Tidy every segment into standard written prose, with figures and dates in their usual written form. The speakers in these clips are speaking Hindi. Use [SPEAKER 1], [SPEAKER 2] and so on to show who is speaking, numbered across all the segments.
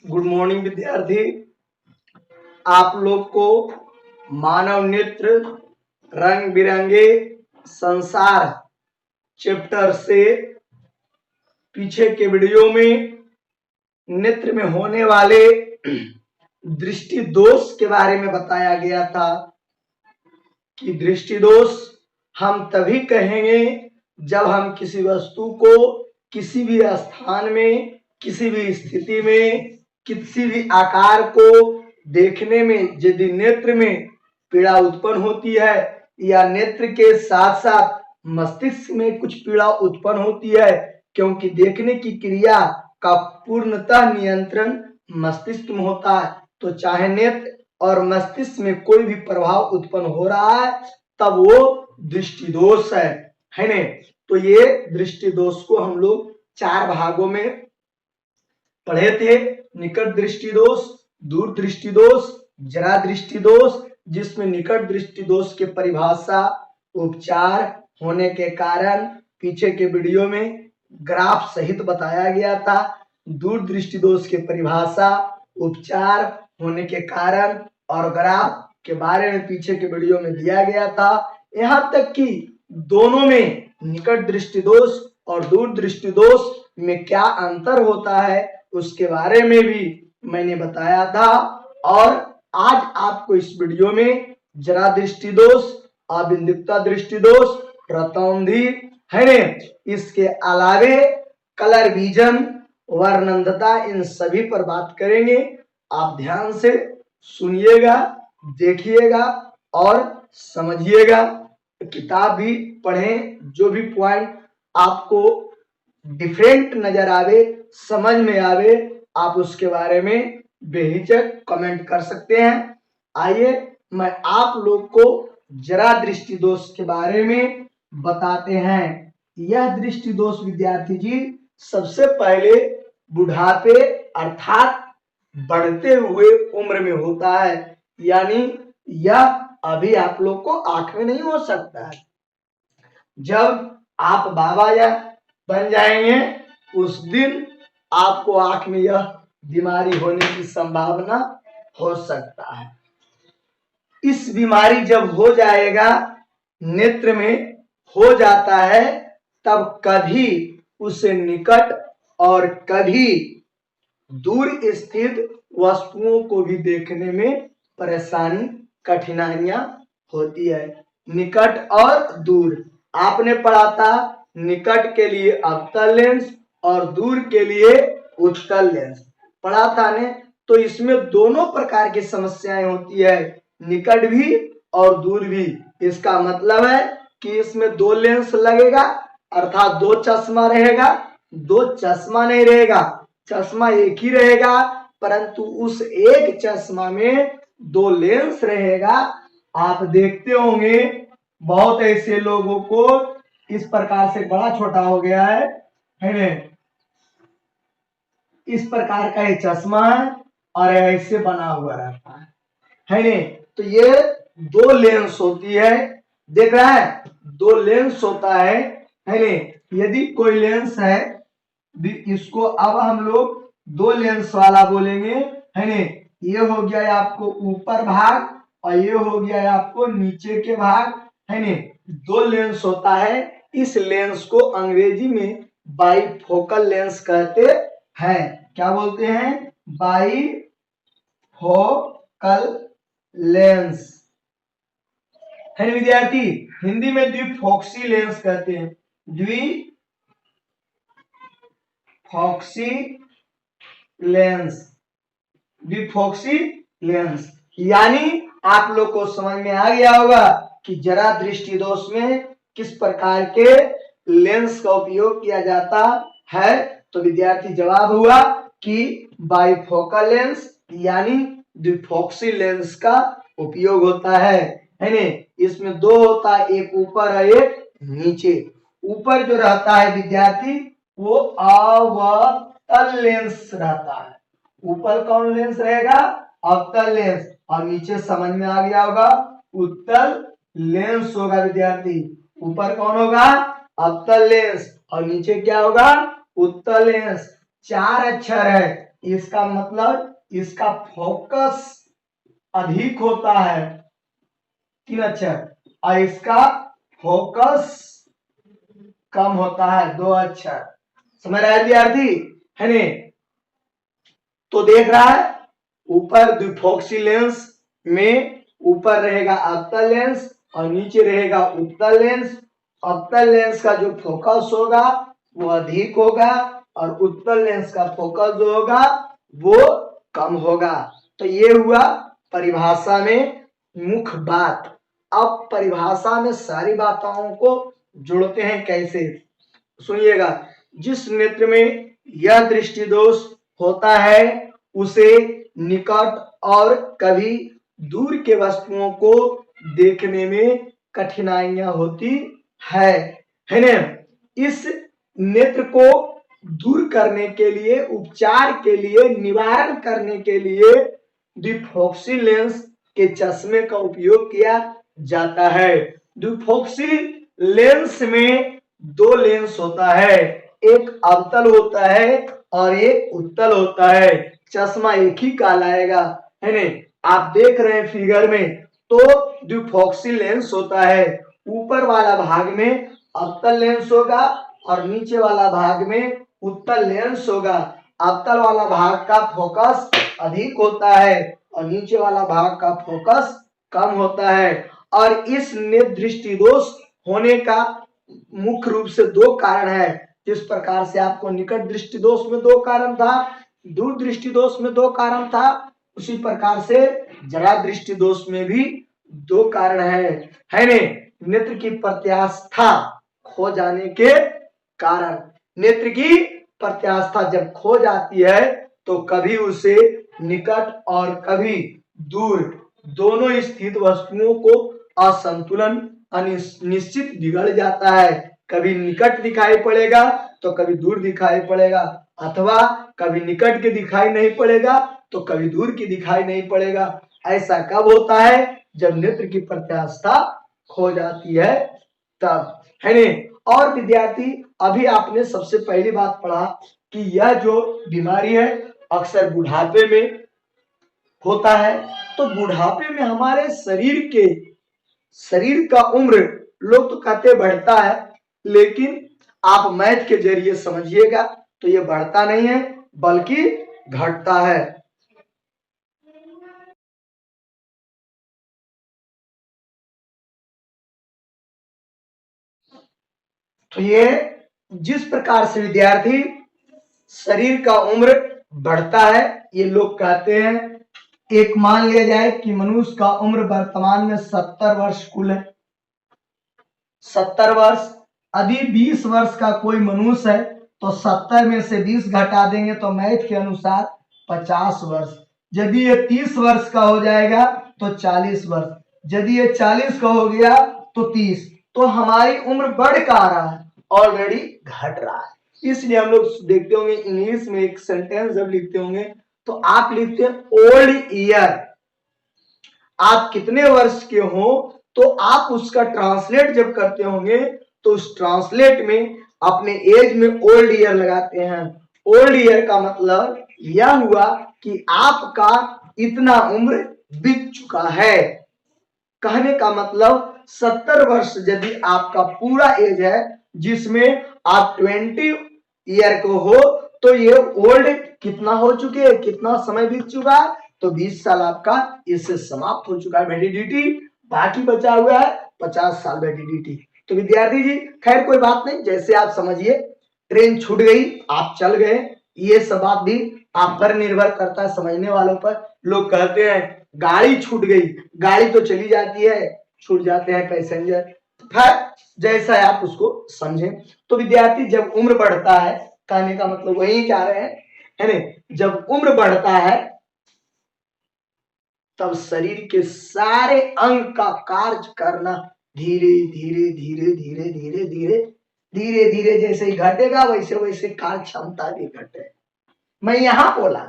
[SPEAKER 1] गुड मॉर्निंग विद्यार्थी। आप लोग को मानव नेत्र रंग बिरंगे संसार चैप्टर से पीछे के वीडियो में नेत्र में होने वाले दृष्टि दोष के बारे में बताया गया था कि दृष्टि दोष हम तभी कहेंगे जब हम किसी वस्तु को किसी भी स्थान में, किसी भी स्थिति में, किसी भी आकार को देखने में यदि नेत्र में पीड़ा उत्पन्न होती है या नेत्र के साथ साथ मस्तिष्क में कुछ पीड़ा उत्पन्न होती है, क्योंकि देखने की क्रिया का पूर्णतः नियंत्रण मस्तिष्क में होता है। तो चाहे नेत्र और मस्तिष्क में कोई भी प्रभाव उत्पन्न हो रहा है तब वो दृष्टि दोष है ना। तो ये दृष्टि दोष को हम लोग 4 भागों में पढ़े थे। निकट दृष्टि दोष, दूर दृष्टि दोष, जरा दृष्टि दोष, जिसमें निकट दृष्टि दोष के परिभाषा उपचार होने के कारण पीछे के वीडियो में ग्राफ सहित बताया गया था। दूर दृष्टि दोष के परिभाषा उपचार होने के कारण और ग्राफ के बारे में पीछे के वीडियो में दिया गया था। यहाँ तक कि दोनों में निकट दृष्टि दोष और दूर दृष्टि दोष में क्या अंतर होता है उसके बारे में भी मैंने बताया था। और आज आपको इस वीडियो में जरा दृष्टि दोष, अबिंदुकता दृष्टि दोष, प्रतौंधी है ने, इसके अलावे कलर विजन, वर्णनता, इन सभी पर बात करेंगे। आप ध्यान से सुनिएगा, देखिएगा और समझिएगा। किताब भी पढ़ें, जो भी पॉइंट आपको डिफरेंट नजर आवे, समझ में आवे, आप उसके बारे में बेहिचक कमेंट कर सकते हैं। आइए मैं आप लोग को जरा दृष्टि दोष के बारे में बताते हैं। यह दृष्टि दोष विद्यार्थी जी सबसे पहले बुढ़ापे अर्थात बढ़ते हुए उम्र में होता है, यानी यह अभी आप लोग को आंख में नहीं हो सकता है। जब आप बाबा या बन जाएंगे उस दिन आपको आंख में यह बीमारी होने की संभावना हो सकता है। इस बीमारी जब हो जाएगा, नेत्र में हो जाता है, तब कभी उसे निकट और कभी दूर स्थित वस्तुओं को भी देखने में परेशानी, कठिनाइयां होती है। निकट और दूर आपने पढ़ा था, निकट के लिए अवतल लेंस और दूर के लिए उत्तल लेंस पढ़ा था ने। तो इसमें दोनों प्रकार की समस्याएं होती है, निकट भी और दूर भी। इसका मतलब है कि इसमें 2 लेंस लगेगा, अर्थात 2 चश्मा रहेगा। 2 चश्मा नहीं रहेगा, चश्मा एक ही रहेगा, परंतु उस एक चश्मा में 2 लेंस रहेगा। आप देखते होंगे बहुत ऐसे लोगों को इस प्रकार से बड़ा छोटा हो गया है ना, इस प्रकार का ये चश्मा है और ऐसे बना हुआ रहता है ना। तो ये 2 लेंस होती है, देख रहा है, 2 लेंस होता है ना। यदि कोई लेंस है, इसको अब हम लोग 2 लेंस वाला बोलेंगे है ना। ये हो गया आपको ऊपर भाग और ये हो गया आपको नीचे के भाग है ना। 2 लेंस होता है। इस लेंस को अंग्रेजी में बाइफोकल लेंस कहते हैं। क्या बोलते हैं? बाइफोकल लेंस है विद्यार्थी। हिंदी में द्विफोक्सी लेंस कहते हैं, द्विफोक्सी लेंस, द्विफोक्सी लेंस। यानी आप लोग को समझ में आ गया होगा कि जरा दृष्टि दोष में किस प्रकार के लेंस का उपयोग किया जाता है। तो विद्यार्थी जवाब हुआ कि बाइफोकल लेंस यानी द्विफोक्सी लेंस का उपयोग होता है ना। इसमें 2 होता है, एक ऊपर और एक नीचे। ऊपर जो रहता है विद्यार्थी वो अवतल लेंस रहता है। ऊपर कौन लेंस रहेगा? अवतल लेंस। और नीचे समझ में आ गया होगा उत्तल लेंस होगा विद्यार्थी। ऊपर कौन होगा? अवतल लेंस और नीचे क्या होगा? उत्तल लेंस। 4 अक्षर है, इसका मतलब इसका फोकस अधिक होता है, 3 अक्षर, और इसका फोकस कम होता है, 2 अक्षर। समझ रहा है विद्यार्थी, है नहीं? तो देख रहा है ऊपर द्विफोक्सी लेंस में ऊपर रहेगा अवतल लेंस और नीचे रहेगा उत्तल लेंस। अवतल लेंस का जो फोकस होगा वो अधिक होगा और उत्तल लेंस का फोकस जो होगा वो कम होगा। तो ये हुआ परिभाषा में मुख्य बात। अब परिभाषा में सारी बातों को जोड़ते हैं कैसे, सुनिएगा। जिस नेत्र में यह दृष्टि दोष होता है उसे निकट और कभी दूर के वस्तुओं को देखने में कठिनाइयां होती है ना? इस नेत्र को दूर करने के लिए, उपचार के लिए, निवारण करने के लिए द्विफोक्सी लेंस के चश्मे का उपयोग किया जाता है। द्विफोक्सी लेंस में 2 लेंस होता है, एक अवतल होता है और एक उत्तल होता है। चश्मा एक ही कहलाएगा, है नहीं? आप देख रहे हैं फिगर में, तो द्विफोक्सी लेंस होता है। ऊपर वाला भाग में अवतल लेंस होगा और नीचे वाला भाग में उत्तल लेंस होगा। अवतल वाला भाग का फोकस अधिक होता है और नीचे वाला भाग का फोकस कम होता है। और इस नेत्र दृष्टि दोष होने का मुख्य रूप से 2 कारण है। जिस प्रकार से आपको निकट दृष्टि दोष में 2 कारण था, दूर दृष्टि दोष में 2 कारण था, उसी प्रकार से जरा दृष्टि दोष में भी 2 कारण है ने? नेत्र की प्रत्यास्था खो जाने के कारण, नेत्र की प्रत्यास्था जब खो जाती है तो कभी उसे निकट और कभी दूर दोनों स्थित वस्तुओं को असंतुलन निश्चित बिगड़ जाता है। कभी निकट दिखाई पड़ेगा तो कभी दूर दिखाई पड़ेगा, अथवा कभी निकट के दिखाई नहीं पड़ेगा तो कभी दूर की दिखाई नहीं पड़ेगा। ऐसा कब होता है? जब नेत्र की प्रत्यास्था खो जाती है तब, है नहीं? और विद्यार्थी, अभी आपने सबसे पहली बात पढ़ा कि यह जो बीमारी है अक्सर बुढ़ापे में होता है। तो बुढ़ापे में हमारे शरीर का उम्र लोग तो कहते बढ़ता है, लेकिन आप मैथ के जरिए समझिएगा तो ये बढ़ता नहीं है बल्कि घटता है। तो ये जिस प्रकार से विद्यार्थी शरीर का उम्र बढ़ता है, ये लोग कहते हैं, एक मान लिया जाए कि मनुष्य का उम्र वर्तमान में 70 वर्ष कुल है, 70 वर्ष। यदि 20 वर्ष का कोई मनुष्य है तो 70 में से 20 घटा देंगे तो मैथ के अनुसार 50 वर्ष। यदि ये 30 वर्ष का हो जाएगा तो 40 वर्ष, यदि ये 40 का हो गया तो 30। तो हमारी उम्र बढ़ का आ रहा है, ऑलरेडी घट रहा है। इसलिए हम लोग देखते होंगे इंग्लिश में एक सेंटेंस जब लिखते होंगे तो आप लिखते हैं ओल्ड ईयर। आप कितने वर्ष के हो तो आप उसका ट्रांसलेट जब करते होंगे तो उस ट्रांसलेट में अपने एज में ओल्ड ईयर लगाते हैं। ओल्ड ईयर का मतलब यह हुआ कि आपका इतना उम्र बीत चुका है। कहने का मतलब 70 वर्ष यदि आपका पूरा एज है जिसमें आप 20 ईयर को हो तो ये ओल्ड कितना हो चुके हैं, कितना समय बीत चुका है? तो 20 साल आपका इससे समाप्त हो चुका है वैलिडिटी, बाकी बचा हुआ है 50 साल वैलिडिटी। तो विद्यार्थी जी, खैर कोई बात नहीं, जैसे आप समझिए। ट्रेन छूट गई, आप चल गए, ये सब बात भी आप पर निर्भर करता है, समझने वालों पर। लोग कहते हैं गाड़ी छूट गई, गाड़ी तो चली जाती है, छूट जाते हैं पैसेंजर। खैर जैसा है आप उसको समझें। तो विद्यार्थी, जब उम्र बढ़ता है, कहने का मतलब वही कह रहे हैं, है ना? जब उम्र बढ़ता है तब शरीर के सारे अंग का कार्य करना धीरे धीरे धीरे धीरे धीरे धीरे धीरे धीरे जैसे ही घटेगा वैसे वैसे कार्य क्षमता भी घटे। मैं यहां बोला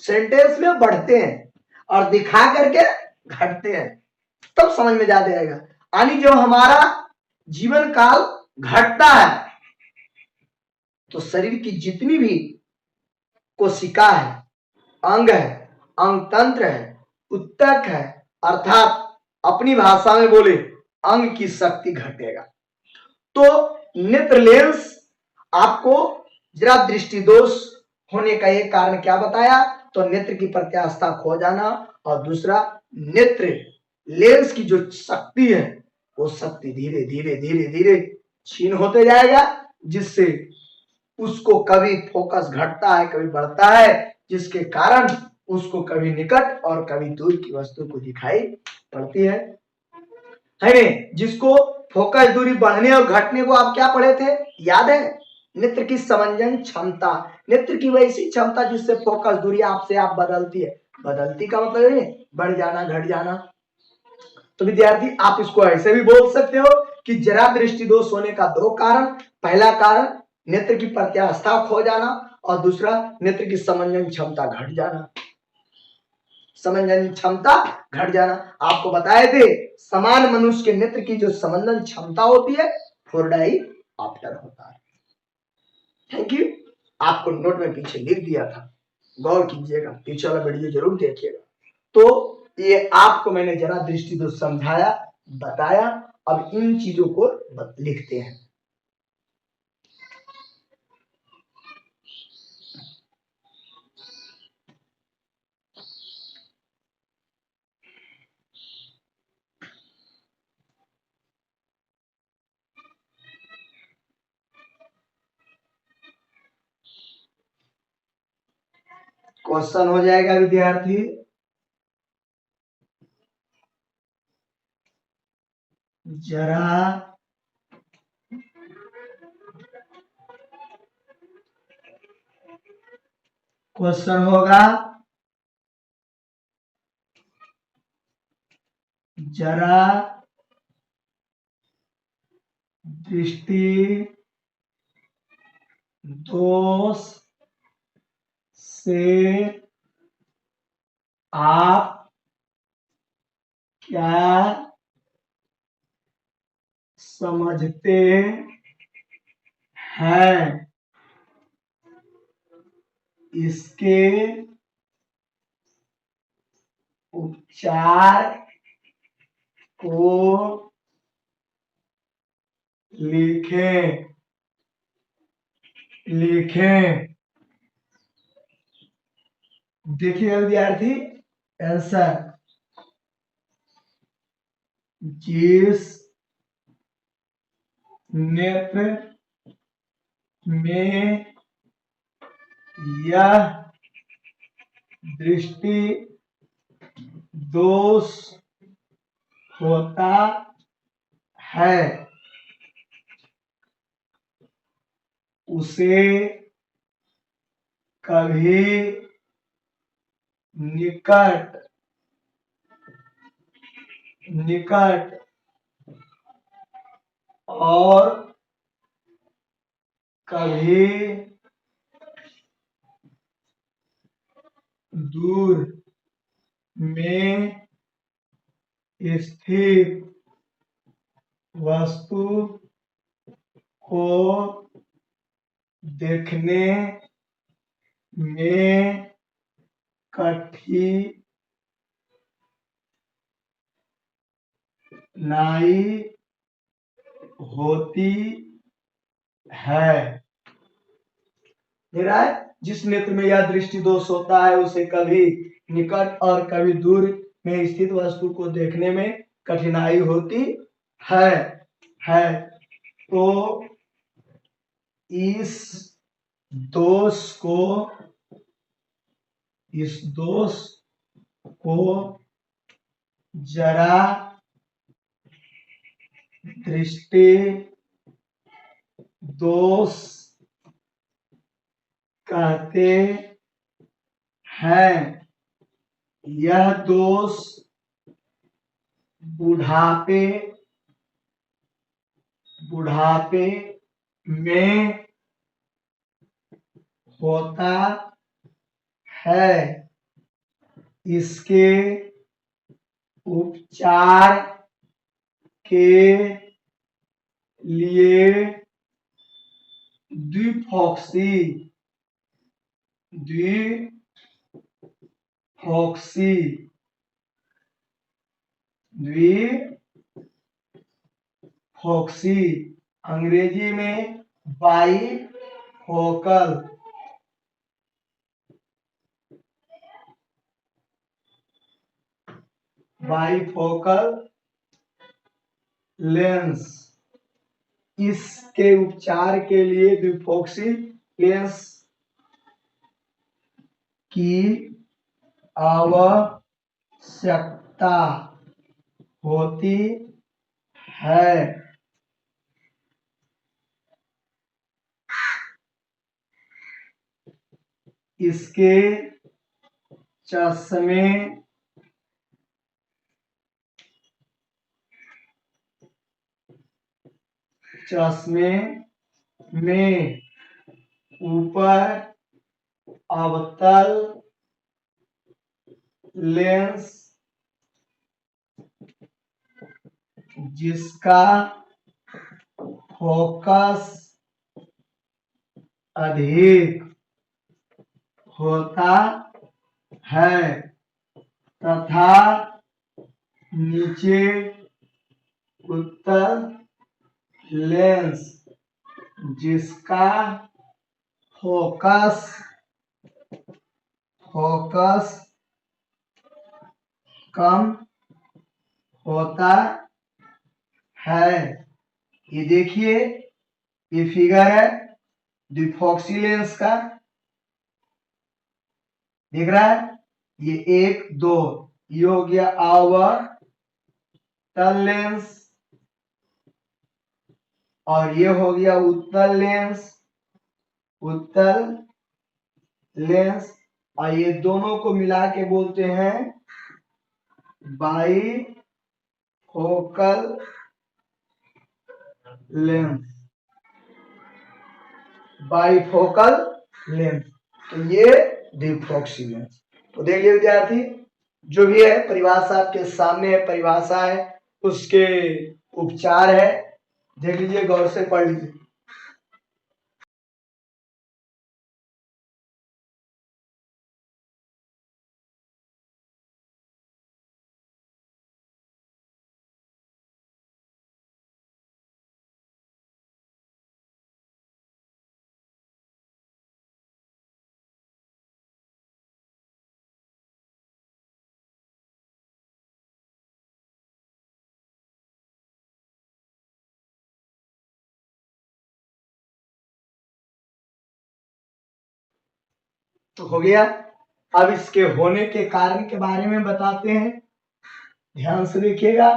[SPEAKER 1] सेंटेंस में बढ़ते हैं और दिखा करके घटते हैं, तब समझ में जा जाएगा। यानी जब हमारा जीवन काल घटता है तो शरीर की जितनी भी कोशिका है, अंग है, अंग तंत्र है, उत्तक है, अर्थात अपनी भाषा में बोले अंग की शक्ति घटेगा। तो नेत्र लेंस आपको जरा दृष्टि दोष होने का एक कारण क्या बताया, तो नेत्र की प्रत्यास्थता खो जाना, और दूसरा नेत्र लेंस की जो शक्ति है वो शक्ति धीरे धीरे धीरे धीरे क्षीण होते जाएगा, जिससे उसको कभी फोकस घटता है कभी बढ़ता है, जिसके कारण उसको कभी निकट और कभी दूर की वस्तु को दिखाई पड़ती है नहीं। जिसको फोकस दूरी बढ़ने और घटने को आप क्या पढ़े थे, याद है, नेत्र की समंजन क्षमता, नेत्र की वैसी क्षमता जिससे फोकस दूरी आपसे आप बदलती है, बदलती का मतलब है बढ़ जाना घट जाना। तो विद्यार्थी आप इसको ऐसे भी बोल सकते हो कि जरा दृष्टि दोष होने का दो कारण, पहला कारण नेत्र की प्रत्यास्था खो जाना और दूसरा नेत्र की समंजन क्षमता घट जाना, समंजन क्षमता घट जाना। आपको बताए थे समान मनुष्य के नेत्र की जो समंजन क्षमता होती है 4 डायऑप्टर होता है। थैंक यू, आपको नोट में पीछे लिख दिया था, गौर कीजिएगा, पीछे वाला वीडियो जरूर देखिएगा। तो ये आपको मैंने जरा दृष्टि दोष समझाया बताया, अब इन चीजों को लिखते हैं। क्वेश्चन हो जाएगा विद्यार्थी, जरा क्वेश्चन होगा जरा दृष्टि दोष से आप क्या समझते हैं, इसके उपचार को लिखें। देखिए विद्यार्थी, आंसर जिस नेत्र में यह दृष्टि दोष होता है उसे कभी निकट और कभी दूर में स्थित वस्तु को देखने में कठिनाई होती है। दे रहा है, जिस नेत्र में यह दृष्टि दोष होता है उसे कभी निकट और कभी दूर में स्थित वस्तु को देखने में कठिनाई होती है। तो इस दोष को जरा दृष्टि दोष कहते हैं। यह दोष बुढ़ापे में होता है। इसके उपचार के लिए द्विफोक्सी, द्विफोक्सी, अंग्रेजी में बाईफोकल, बाईफोकल लेंस। इसके उपचार के लिए द्विफोक्सी लेंस की आवश्यकता होती है। इसके चश्मे में ऊपर अवतल लेंस जिसका फोकस अधिक होता है तथा नीचे उत्तल लेंस जिसका फोकस कम होता है। ये देखिए, ये फिगर है द्विफोक्सी लेंस का, दिख रहा है? ये 1 2, ये हो गया अवतल लेंस और ये हो गया उत्तल लेंस और ये दोनों को मिला के बोलते हैं बाईफोकल लेंस, बाईफोकल लेंस। तो ये द्विफोक्सी लेंस। तो देखिए विद्यार्थी, जो भी है परिभाषा आपके सामने है, परिभाषा है, उसके उपचार है, देख लीजिए, गौर से पढ़ लीजिए। तो हो गया। अब इसके होने के कारण के बारे में बताते हैं, ध्यान से देखिएगा।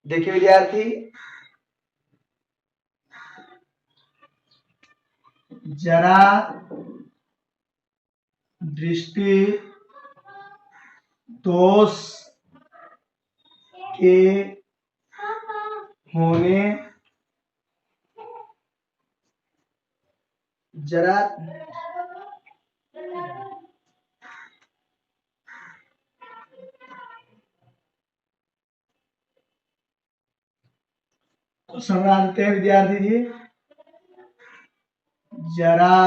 [SPEAKER 1] देखिए विद्यार्थी, जरा दृष्टि दोष के होने, जरा तो समझाते हैं विद्यार्थी जी। जरा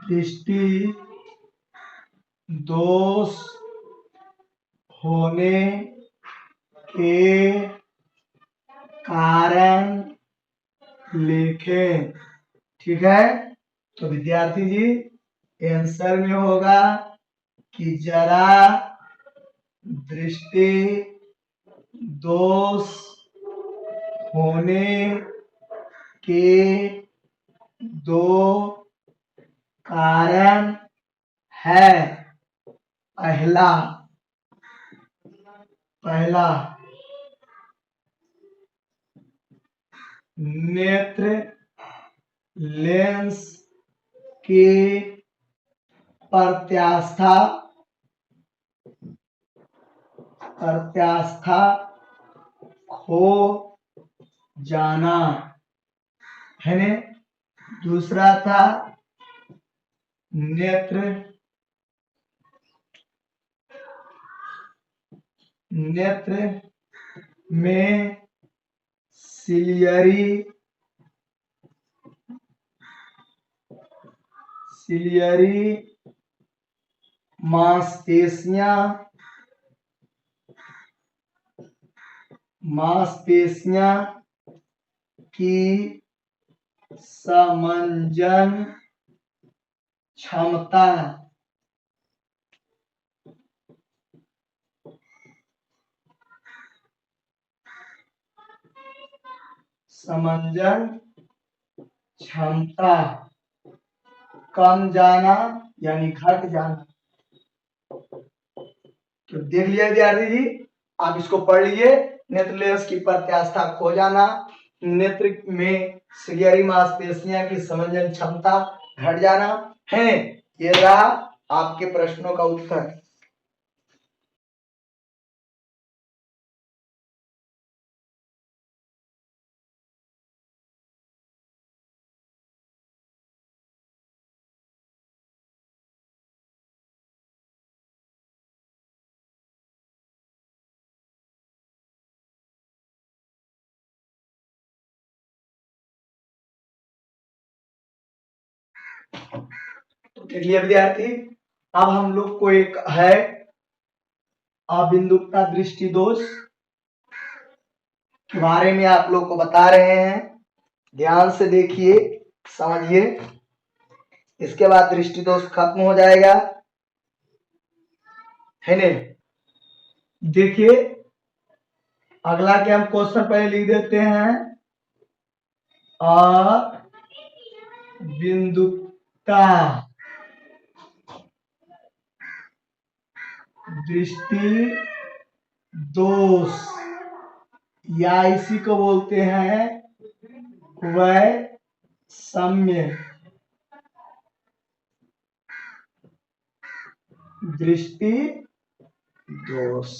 [SPEAKER 1] दृष्टि दोष होने के कारण लिखें, ठीक है? तो विद्यार्थी जी, आंसर में होगा कि जरा दृष्टि दोष होने के 2 कारण है। पहला नेत्र लेंस के प्रत्यास्था प्रत्यास्था खो जाना है ने। दूसरा था नेत्र नेत्र में सिलियरी मांसपेशियां की समंजन क्षमता कम जाना यानी घट जाना। तो देख लिया विद्यार्थी जी, आप इसको पढ़ लीजिए। नेत्रलेंस की प्रत्यास्था खो जाना, नेत्र में सिलियरी मांसपेशियां की समंजन क्षमता घट जाना है। ये रहा आपके प्रश्नों का उत्तर। तो देख लिया विद्यार्थी, अब हम लोग को एक है अबिंदुकता दृष्टि दोष के बारे में आप लोग को बता रहे हैं। ध्यान से देखिए, समझिए, इसके बाद दृष्टि दोष खत्म हो जाएगा, है ने। देखिए अगला के हम क्वेश्चन पहले लिख देते हैं। अबिंदुकता दृष्टि दोष या इसी को बोलते हैं वैषम्य दृष्टि दोष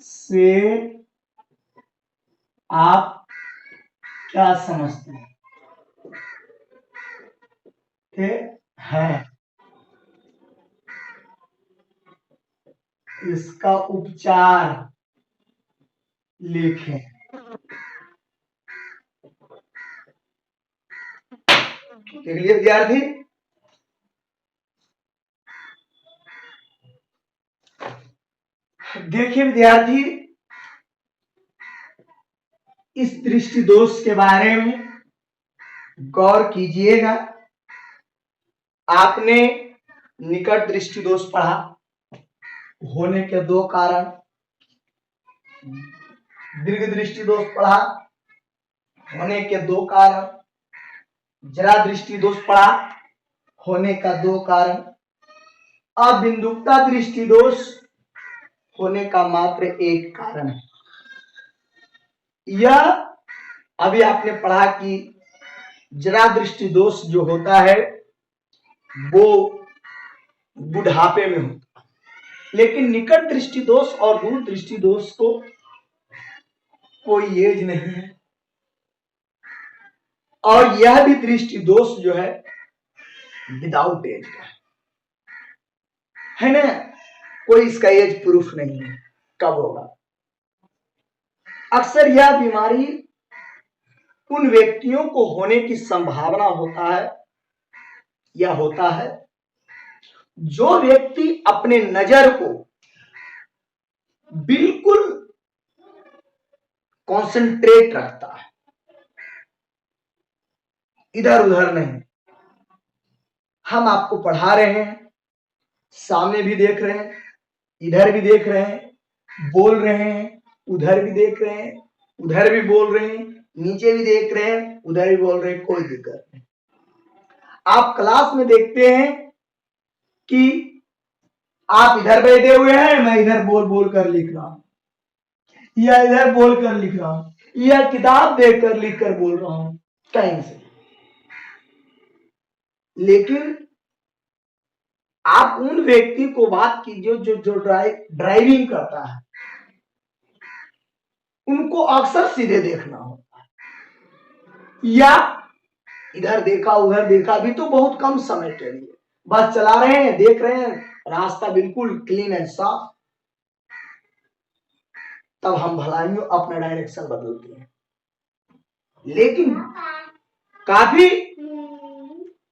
[SPEAKER 1] से आप क्या समझते हैं? है इसका उपचार लिखें। देख लिए विद्यार्थी, देखिए विद्यार्थी, इस दृष्टि दोष के बारे में गौर कीजिएगा। आपने निकट दृष्टि दोष पढ़ा, होने के दो कारण। दीर्घ दृष्टि दोष पढ़ा, होने के दो कारण। जरा दृष्टि दोष पढ़ा, होने का दो कारण। अबिंदुकता दृष्टि दोष होने का मात्र एक कारण है। यह अभी आपने पढ़ा कि जरा दृष्टि दोष जो होता है वो बुढ़ापे में होता है, लेकिन निकट दृष्टि दोष और दूर दृष्टि दोष को कोई एज नहीं है। और यह भी दृष्टि दोष जो है विदाउट एज का है ना, कोई इसका एज प्रूफ नहीं है कब होगा। अक्सर यह बीमारी उन व्यक्तियों को होने की संभावना होता है जो व्यक्ति अपने नजर को बिल्कुल कंसंट्रेट रखता है, इधर उधर नहीं। हम आपको पढ़ा रहे हैं, सामने भी देख रहे हैं, इधर भी देख रहे हैं, बोल रहे हैं, उधर भी देख रहे हैं, उधर भी बोल रहे हैं, नीचे भी देख रहे हैं, उधर भी बोल रहे हैं, कोई दिक्कत नहीं। आप क्लास में देखते हैं कि आप इधर बैठे हुए हैं, मैं इधर बोल बोल कर लिख रहा हूं, या इधर बोल कर लिख रहा हूं, या किताब देख कर लिख कर बोल रहा हूं कहीं से। लेकिन आप उन व्यक्ति को बात कीजिए जो जो ड्राइविंग करता है, उनको अक्सर सीधे देखना होता है, या इधर देखा उधर देखा भी तो बहुत कम समय के लिए, बस चला रहे हैं, देख रहे हैं, रास्ता बिल्कुल क्लीन एंड साफ, तब हम भलाइयों अपना डायरेक्शन बदलते हैं। लेकिन काफी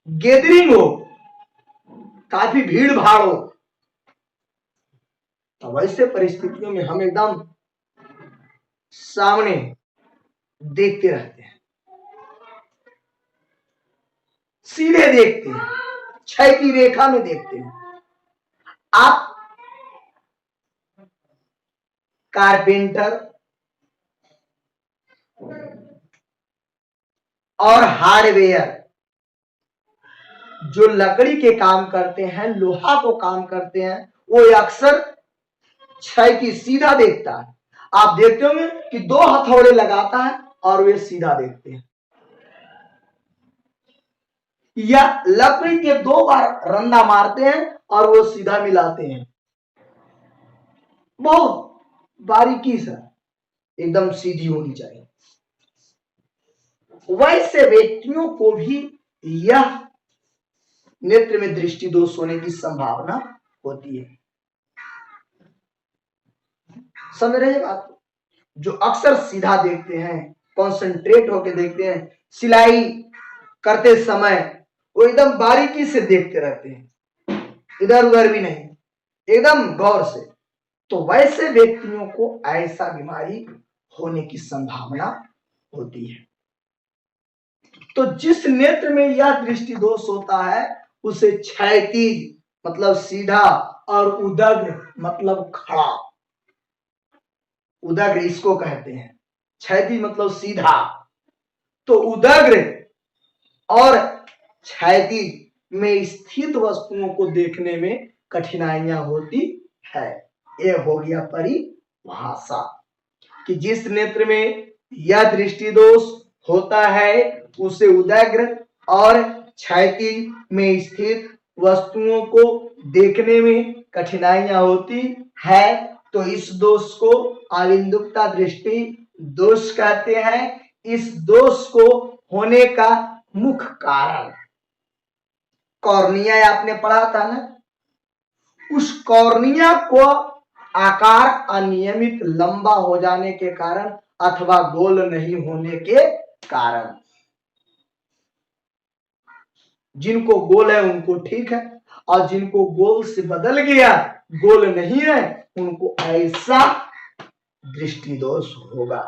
[SPEAKER 1] गैदरिंग हो, काफी भीड़ भाड़ हो, तो वैसे परिस्थितियों में हम एकदम सामने देखते रहते हैं, सीधे देखते हैं, क्षय की रेखा में देखते हैं। आप कारपेंटर और हार्डवेयर जो लकड़ी के काम करते हैं, लोहा को काम करते हैं, वो अक्सर क्षय की सीधा देखता है। आप देखते होंगे कि दो हथौड़े लगाता है और वे सीधा देखते हैं, या लकड़ी के दो बार रंधा मारते हैं और वो सीधा मिलाते हैं, बहुत बारीकी से एकदम सीधी होनी चाहिए। वैसे व्यक्तियों को भी यह नेत्र में दृष्टि दोष होने की संभावना होती है। समझ रहे बात? जो अक्सर सीधा देखते हैं, कॉन्सेंट्रेट होकर देखते हैं, सिलाई करते समय वो एकदम बारीकी से देखते रहते हैं, इधर उधर भी नहीं, एकदम गौर से, तो वैसे व्यक्तियों को ऐसा बीमारी होने की संभावना होती है। तो जिस नेत्र में यह दृष्टि दोष होता है उसे क्षैतिज मतलब सीधा और उदग्र मतलब खड़ा, उदग्र इसको कहते हैं, क्षैतिज मतलब सीधा, तो उदग्र और क्षैतिज में स्थित वस्तुओं को देखने में कठिनाइयां होती है। यह हो गया परिभाषा कि जिस नेत्र में यह दृष्टि दोष होता है उसे उदग्र और क्षैतिज में स्थित वस्तुओं को देखने में कठिनाइयां होती है, तो इस दोष को अविन्दुकता दृष्टि दोष कहते हैं। इस दोष को होने का मुख्य कारण कॉर्निया आपने पढ़ा था ना, उस कॉर्निया को आकार अनियमित लंबा हो जाने के कारण अथवा गोल नहीं होने के कारण, जिनको गोल है उनको ठीक है, और जिनको गोल से बदल गया, गोल नहीं है, उनको ऐसा दृष्टि दोष होगा।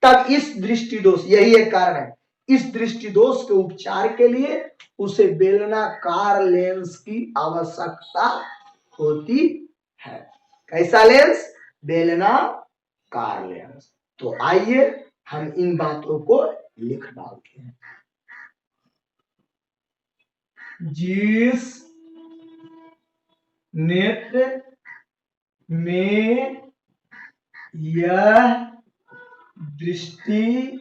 [SPEAKER 1] तब इस दृष्टि दोष, यही एक कारण है, इस दृष्टि दोष के उपचार के लिए उसे बेलनाकार लेंस की आवश्यकता होती है। कैसा लेंस? बेलनाकार लेंस। तो आइए हम इन बातों को लिख डालते हैं। जिस नेत्र में यह दृष्टि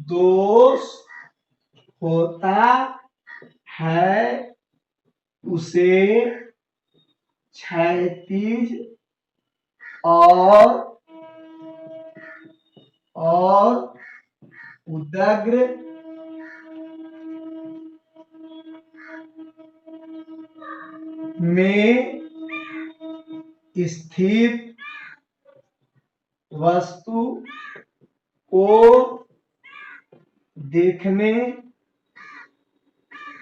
[SPEAKER 1] दोष होता है उसे क्षैतिज और उदग्र में स्थित वस्तु को देखने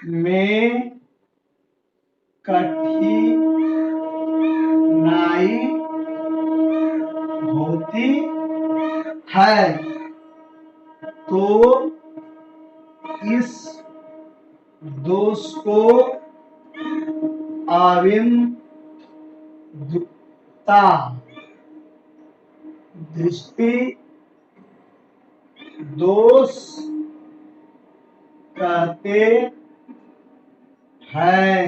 [SPEAKER 1] में कठिनाई होती है, तो इस दोष को अविन्दुकता दृष्टि दोष कहते हैं।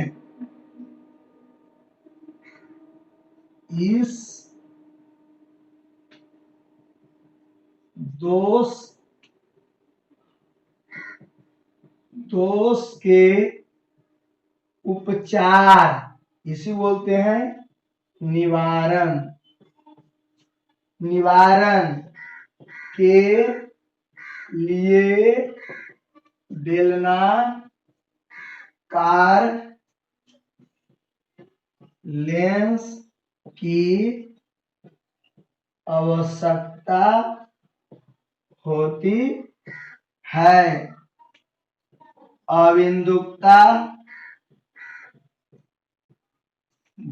[SPEAKER 1] इस दोष के उपचार, इसी बोलते हैं निवारण। निवारण के लिए बेलनाकार लेंस की आवश्यकता होती है। अबिंदुकता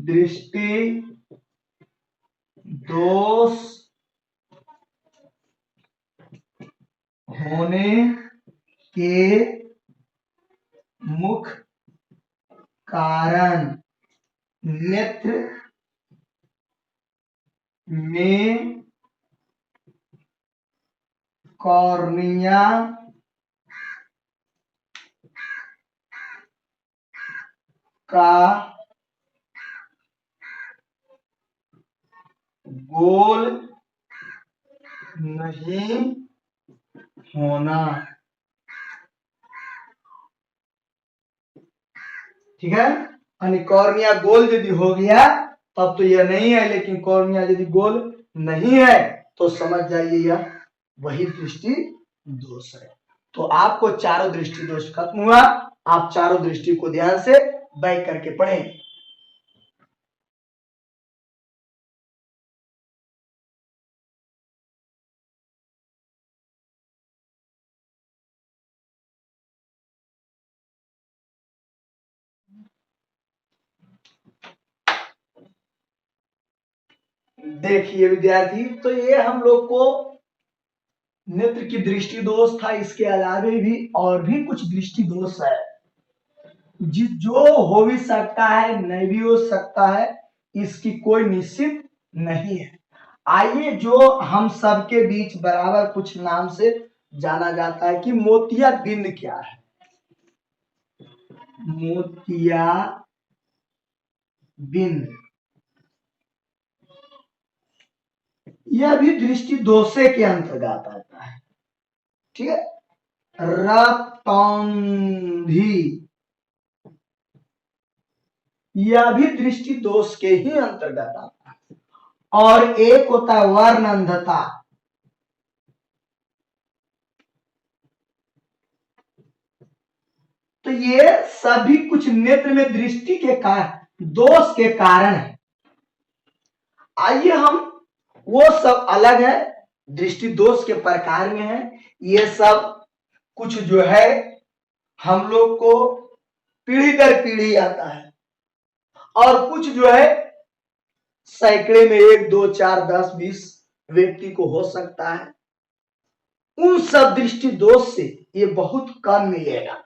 [SPEAKER 1] दृष्टि दोष होने के मुख्य कारण नेत्र में कॉर्निया का गोल नहीं होना। ठीक है, यानी कॉर्निया गोल यदि हो गया तब तो यह नहीं है, लेकिन कॉर्निया यदि गोल नहीं है तो समझ जाइए यह वही दृष्टि दोष है। तो आपको चारों दृष्टि दोष खत्म हुआ। आप चारों दृष्टि को ध्यान से बैक करके पढ़ें। देखिए विद्यार्थी, तो ये हम लोग को नेत्र की दृष्टि दोष था। इसके अलावा भी और भी कुछ दृष्टि दोष है जो हो भी सकता है, नहीं भी हो सकता है, इसकी कोई निश्चित नहीं है। आइए, जो हम सबके बीच बराबर कुछ नाम से जाना जाता है कि मोतिया बिंद क्या है। मोतिया बिंद यह भी दृष्टि दोषे के अंतर्गत आता है। ठीक है, रतौंधी यह भी दृष्टि दोष के ही अंतर्गत आता है। और एक होता है वर्ण अंधता। तो ये सभी कुछ नेत्र में दृष्टि के कारण दोष के कारण है। आइए, हम वो सब अलग है, दृष्टि दोष के प्रकार में है। ये सब कुछ जो है हम लोग को पीढ़ी दर पीढ़ी आता है, और कुछ जो है सैकड़े में 1, 2, 4, 10, 20 व्यक्ति को हो सकता है। उन सब दृष्टि दोष से ये बहुत कम मिलेगा,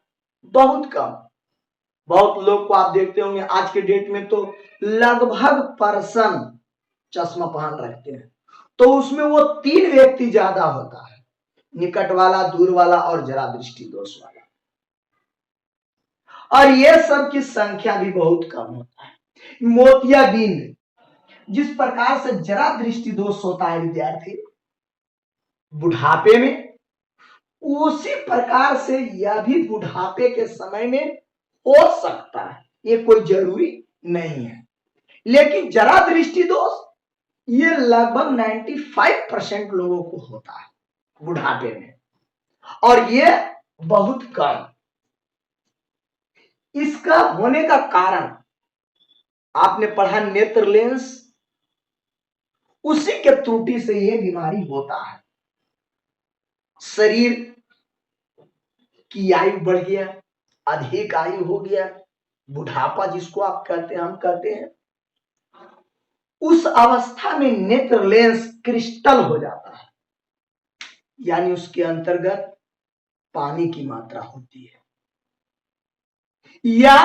[SPEAKER 1] बहुत कम। बहुत लोग को आप देखते होंगे आज के डेट में तो लगभग पर्सन चश्मा पहन रखते हैं, तो उसमें वो 3 व्यक्ति ज्यादा होता है, निकट वाला, दूर वाला और जरा दृष्टि दोष वाला। और ये सब की संख्या भी बहुत कम होता है। मोतियाबिंद जिस प्रकार से जरा दृष्टि दोष होता है विद्यार्थी बुढ़ापे में, उसी प्रकार से यह भी बुढ़ापे के समय में हो सकता है, ये कोई जरूरी नहीं है। लेकिन जरा दृष्टि दोष ये लगभग 95% लोगों को होता है बुढ़ापे में, और ये बहुत कम। इसका होने का कारण आपने पढ़ा नेत्र लेंस, उसी के त्रुटि से ये बीमारी होता है। शरीर की आयु बढ़ गया, अधिक आयु हो गया, बुढ़ापा जिसको आप कहते हैं, हम कहते हैं, उस अवस्था में नेत्र लेंस क्रिस्टल हो जाता है, यानी उसके अंतर्गत पानी की मात्रा होती है, या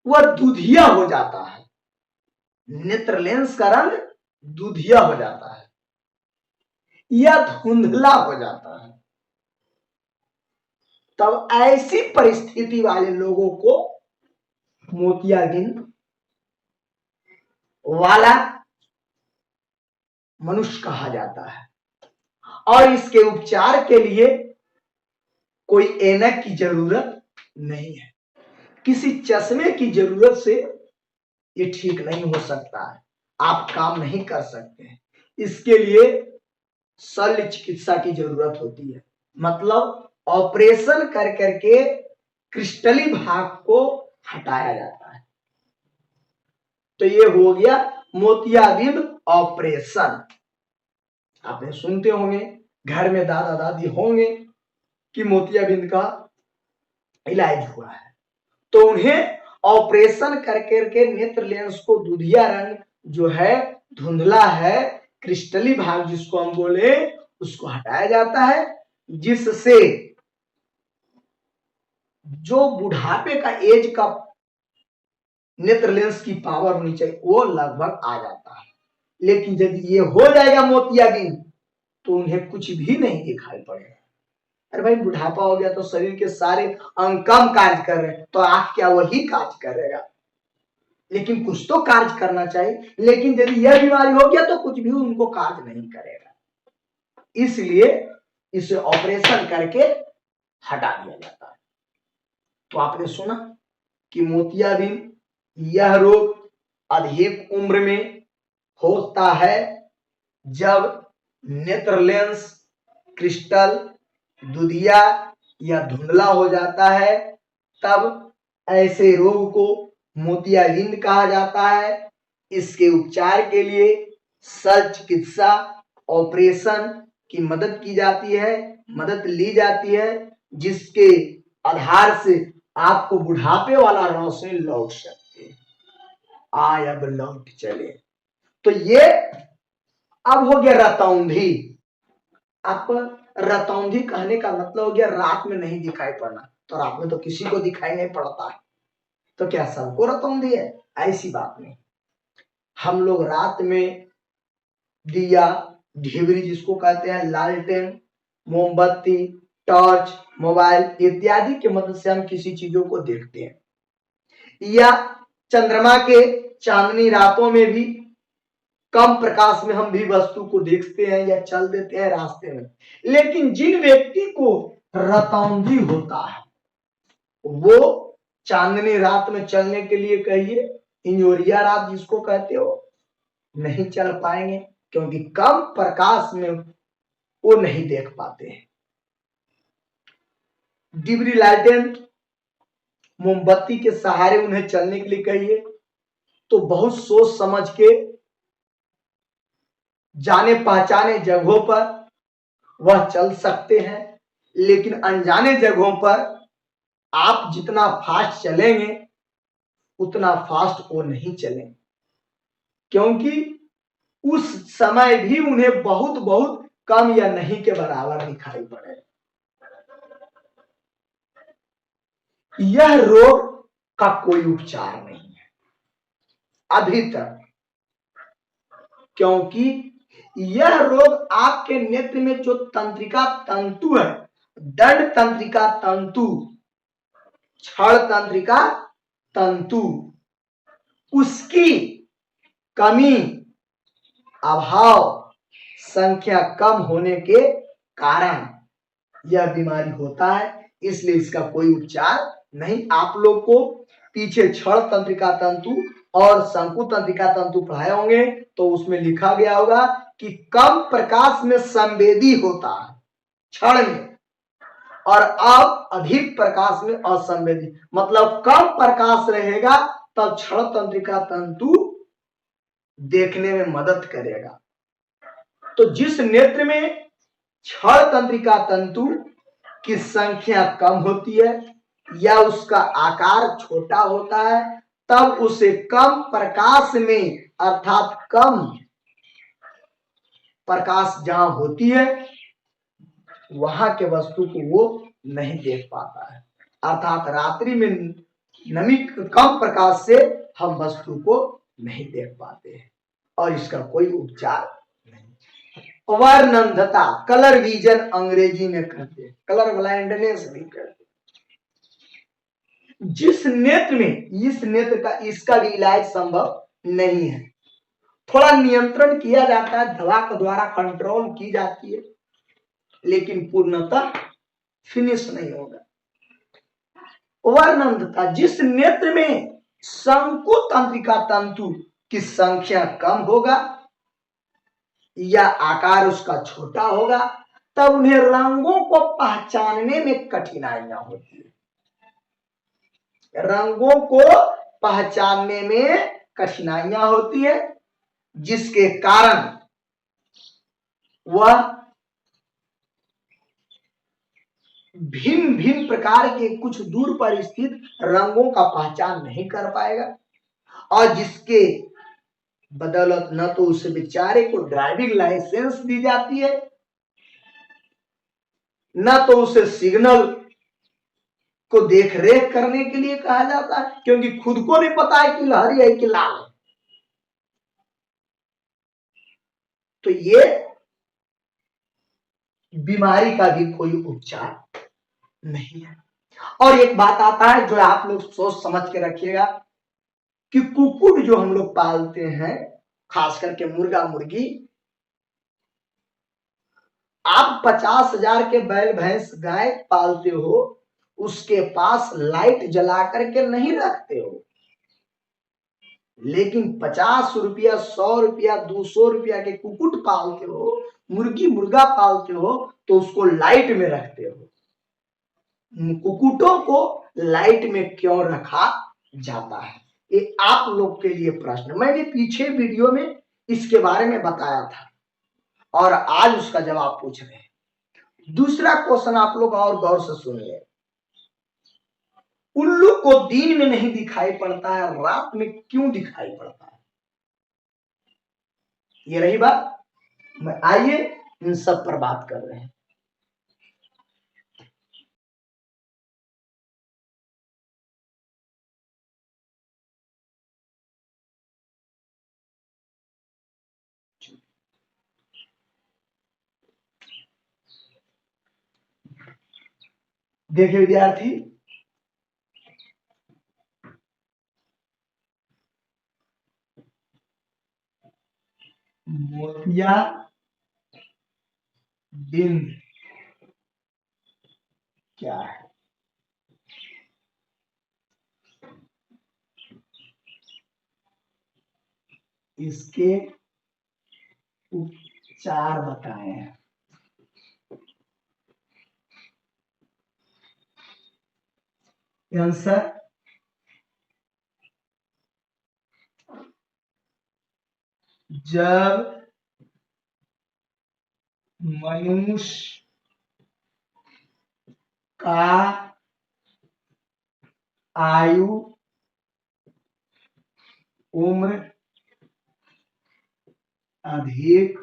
[SPEAKER 1] वह दूधिया हो जाता है। नेत्र लेंस का रंग दूधिया हो जाता है या धुंधला हो जाता है। तब ऐसी परिस्थिति वाले लोगों को मोतियाबिंद वाला मनुष्य कहा जाता है। और इसके उपचार के लिए कोई ऐनक की जरूरत नहीं है। किसी चश्मे की जरूरत से ये ठीक नहीं हो सकता है, आप काम नहीं कर सकते। इसके लिए शल्य चिकित्सा की जरूरत होती है, मतलब ऑपरेशन कर करके क्रिस्टली भाग को हटाया जाता है। तो ये हो गया मोतियाबिंद ऑपरेशन। आपने सुनते होंगे, घर में दादा दादी होंगे कि मोतियाबिंद का इलाज हुआ है, तो उन्हें ऑपरेशन कर करके नेत्र लेंस को दुधिया रंग जो है, धुंधला है, क्रिस्टली भाग जिसको हम बोले, उसको हटाया जाता है, जिससे जो बुढ़ापे का एज का नेत्र लेंस की पावर होनी चाहिए वो लगभग आ जाता है। लेकिन यदि ये हो जाएगा मोतियाबिंद तो उन्हें कुछ भी नहीं दिखाई पड़ेगा। अरे भाई बुढ़ापा हो गया तो शरीर के सारे अंग कम कार्य कर रहे हैं, तो आंख क्या वही कार्य करेगा? लेकिन कुछ तो कार्य करना चाहिए। लेकिन यदि यह बीमारी हो गया तो कुछ भी उनको कार्य नहीं करेगा, इसलिए इसे ऑपरेशन करके हटा दिया जाता है। तो आपने सुना कि मोतियाबिंद यह रोग अधिक उम्र में होता है जब नेत्र लेंस क्रिस्टल दुधिया या धुंधला हो जाता है, तब ऐसे रोग को मोतियाबिंद कहा जाता है। इसके उपचार के लिए शल्य चिकित्सा ऑपरेशन की मदद की जाती है, मदद ली जाती है, जिसके आधार से आपको बुढ़ापे वाला रोशनी लौट सकते, आय अब लौट चले। तो ये अब हो गया रतौंधी। आप रतौंधी कहने का मतलब हो गया रात में नहीं दिखाई पड़ना, तो रात में तो किसी को दिखाई नहीं पड़ता है, तो क्या सबको रतौंधी है? ऐसी बात नहीं। हम लोग रात में दिया, ढिबरी जिसको कहते हैं, लालटेन, मोमबत्ती, टॉर्च, मोबाइल इत्यादि के मदद से हम किसी चीजों को देखते हैं, या चंद्रमा के चांदनी रातों में भी कम प्रकाश में हम भी वस्तु को देखते हैं या चल देते हैं रास्ते में। लेकिन जिन व्यक्ति को रतौंधी होता है वो चांदनी रात में चलने के लिए कहिए, इंजोरिया रात जिसको कहते हो, नहीं चल पाएंगे, क्योंकि कम प्रकाश में वो नहीं देख पाते हैं। डिबरी लालटेन मोमबत्ती के सहारे उन्हें चलने के लिए कहिए तो बहुत सोच समझ के जाने पहचाने जगहों पर वह चल सकते हैं। लेकिन अनजाने जगहों पर आप जितना फास्ट चलेंगे उतना फास्ट वो नहीं चलेंगे, क्योंकि उस समय भी उन्हें बहुत बहुत कम या नहीं के बराबर दिखाई पड़े। यह रोग का कोई उपचार नहीं है अभी तक, क्योंकि यह रोग आपके नेत्र में जो तंत्रिका तंतु है, दंड तंत्रिका तंतु, छड़ तंत्रिका तंतु, उसकी कमी, अभाव, संख्या कम होने के कारण यह बीमारी होता है। इसलिए इसका कोई उपचार नहीं। आप लोग को पीछे छड़ तंत्रिका तंतु और शंकु तंत्रिका तंतु पढ़ाए होंगे, तो उसमें लिखा गया होगा कि कम प्रकाश में संवेदी होता है छड़ में, और अब अधिक प्रकाश में असंवेदी, मतलब कम प्रकाश रहेगा तब छड़ तंत्रिका तंतु देखने में मदद करेगा। तो जिस नेत्र में छड़ तंत्रिका तंतु की संख्या कम होती है या उसका आकार छोटा होता है, तब उसे कम प्रकाश में, अर्थात कम प्रकाश जहां होती है वहां के वस्तु को वो नहीं देख पाता है। अर्थात रात्रि में नमी कम प्रकाश से हम वस्तु को नहीं देख पाते हैं, और इसका कोई उपचार नहीं। वर्णंधता, कलर विजन अंग्रेजी में कहते हैं, कलर ब्लाइंडनेस भी कहते हैं। जिस नेत्र में, इस नेत्र का, इसका भी इलाज संभव नहीं है, थोड़ा नियंत्रण किया जाता है, दवा के द्वारा कंट्रोल की जाती है, लेकिन पूर्णतः फिनिश नहीं होगा। वर्णन तथा जिस नेत्र में शंकु तंत्रिका तंतु की संख्या कम होगा या आकार उसका छोटा होगा तब उन्हें रंगों को पहचानने में कठिनाइयां होती है। रंगों को पहचानने में कठिनाइयां होती है, जिसके कारण वह भिन्न भिन्न प्रकार के कुछ दूर पर स्थित रंगों का पहचान नहीं कर पाएगा, और जिसके बदौलत न तो उस बेचारे को ड्राइविंग लाइसेंस दी जाती है, न तो उसे सिग्नल को देख रेख करने के लिए कहा जाता है, क्योंकि खुद को नहीं पता है कि लहरी है कि लाल है। तो ये बीमारी का भी कोई उपचार नहीं है। और एक बात आता है जो आप लोग सोच समझ के रखिएगा कि कुक्कुट जो हम लोग पालते हैं, खास करके मुर्गा मुर्गी, आप 50,000 के बैल भैंस गाय पालते हो, उसके पास लाइट जला करके नहीं रखते हो, लेकिन 50 रुपया 100 रुपया 200 रुपया के कुक्कुट पालते हो, मुर्गी मुर्गा पालते हो, तो उसको लाइट में रखते हो। कुक्कुटों को लाइट में क्यों रखा जाता है, ये आप लोग के लिए प्रश्न। मैंने पीछे वीडियो में इसके बारे में बताया था और आज उसका जवाब पूछ रहे हैं। दूसरा क्वेश्चन आप लोग और गौर से सुनिए। उल्लू को दिन में नहीं दिखाई पड़ता है, रात में क्यों दिखाई पड़ता है? ये रही बात। मैं आइए इन सब पर बात कर रहे हैं। देखिए विद्यार्थी, मोतिया बिंद क्या है? इसके उपचार बताए हैं। आंसर जब मनुष्य का आयु उम्र अधिक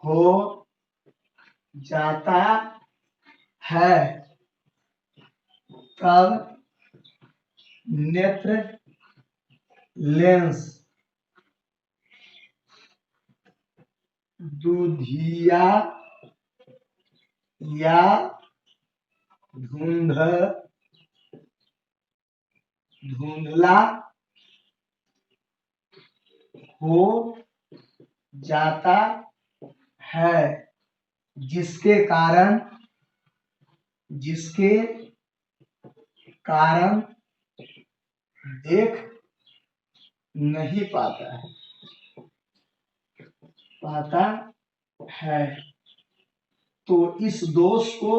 [SPEAKER 1] हो जाता है तब नेत्र लेंस दुधिया या धुंधला हो जाता है, जिसके कारण देख नहीं पाता है। तो इस दोष को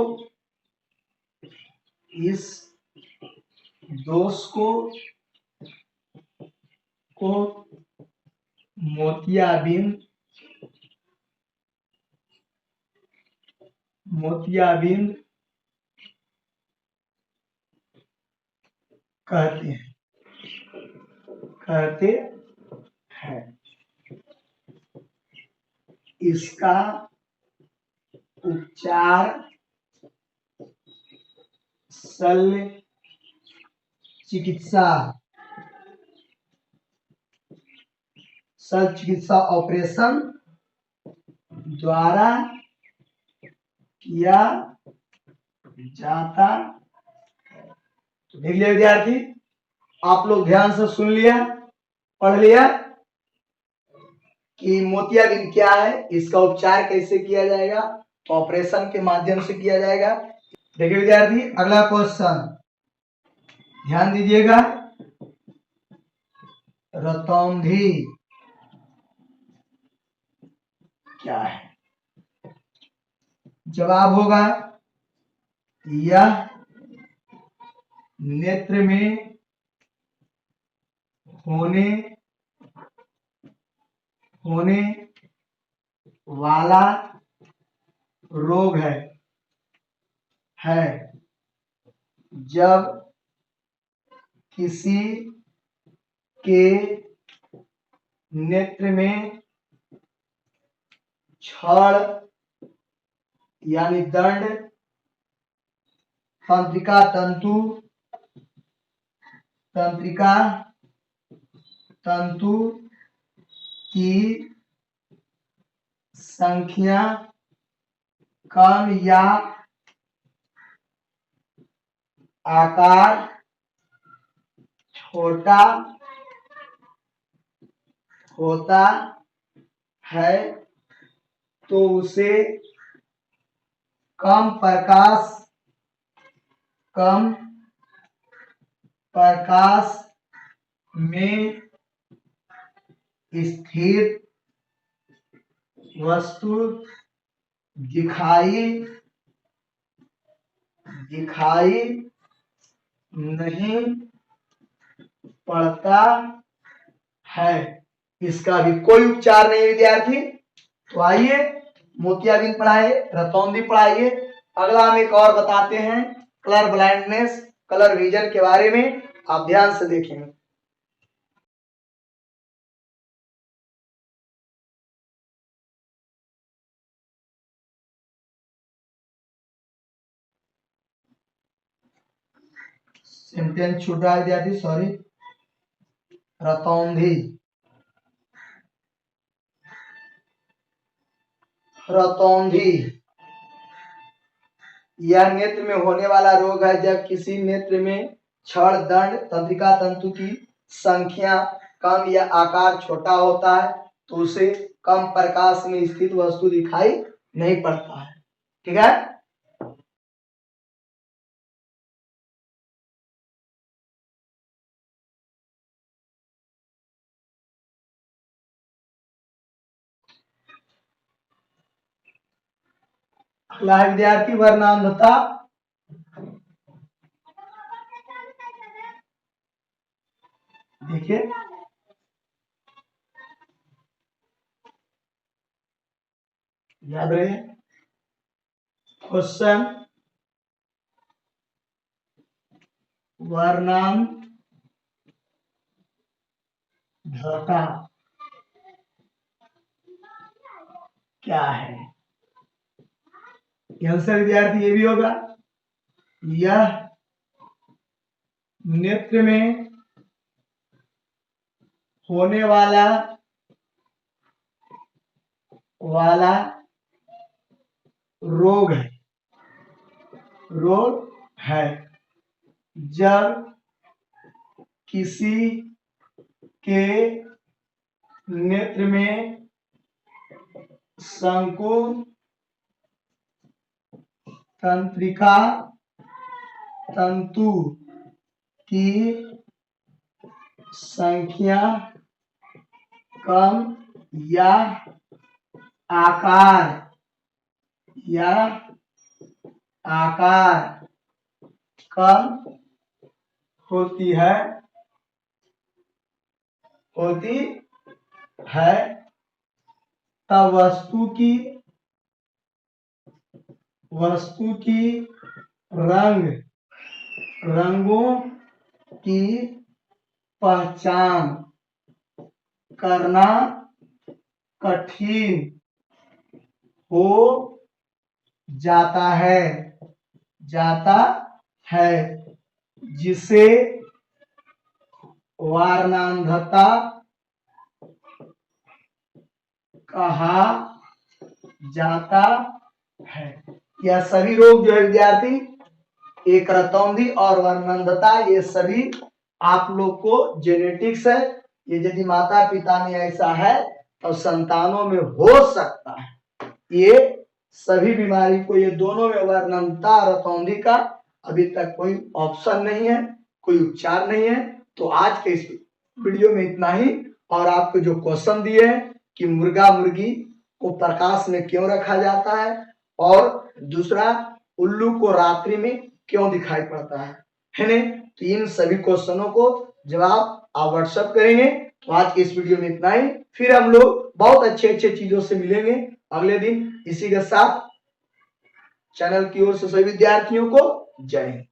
[SPEAKER 1] मोतियाबिंद कहते हैं। इसका उपचार शल्य चिकित्सा ऑपरेशन द्वारा किया जाता है। देख लिया विद्यार्थी, आप लोग ध्यान से सुन लिया, पढ़ लिया कि मोतियाबिंद क्या है, इसका उपचार कैसे किया जाएगा, तो ऑपरेशन के माध्यम से किया जाएगा। देखिए विद्यार्थी, अगला क्वेश्चन, ध्यान दीजिएगा, रतौंधी क्या है? जवाब होगा यह नेत्र में होने वाला रोग है जब किसी के नेत्र में छड़ यानी दंड, तंत्रिका तंतु की संख्या कम या आकार छोटा होता है तो उसे कम प्रकाश में स्थिर वस्तु दिखाई नहीं पड़ता है। इसका भी कोई उपचार नहीं विद्यार्थी। तो आइए मोतियाबिंद पढ़ाइए, रतौंधी पढ़ाइए। अगला हम एक और बताते हैं कलर ब्लाइंडनेस, कलर विजन के बारे में, आप ध्यान से देखेंगे। सेंटेंस छूट रहा है विद्यार्थी, सॉरी। रतौंधी यह नेत्र में होने वाला रोग है जब किसी नेत्र में छड़, दंड, तंत्रिका तंतु की संख्या कम या आकार छोटा होता है तो उसे कम प्रकाश में स्थित वस्तु दिखाई नहीं पड़ता है। ठीक है। अगला है विद्यार्थी वर्णांधता। देखिए याद रहे क्वेश्चन, वर्णांधता क्या है? आंसर विद्यार्थी ये भी होगा, यह नेत्र में होने वाला रोग है जब किसी के नेत्र में संकुल तंत्रिका तंतु की संख्या कम या आकार कम होती है तब वस्तु की रंगों की पहचान करना कठिन हो जाता है जिसे वर्णांधता कहा जाता है। यह सभी रोग जो है विद्यार्थी, एक रतौंधी और वर्णांधता, ये सभी आप लोग को जेनेटिक्स है। ये यदि माता पिता में ऐसा है तो संतानों में हो सकता है। ये सभी बीमारी को, ये दोनों में वर्णांधता और रतौंधी का अभी तक कोई ऑप्शन नहीं है। कोई उपचार नहीं है। तो आज के इस वीडियो में इतना ही। और आपको जो क्वेश्चन दिए हैं कि मुर्गा मुर्गी को प्रकाश में क्यों रखा जाता है, और दूसरा उल्लू को रात्रि में क्यों दिखाई पड़ता है ना। तो इन सभी क्वेश्चनों को जवाब आप व्हाट्सएप करेंगे। तो आज की इस वीडियो में इतना ही। फिर हम लोग बहुत अच्छे अच्छे चीजों से मिलेंगे अगले दिन। इसी के साथ चैनल की ओर से सभी विद्यार्थियों को जय हिंद।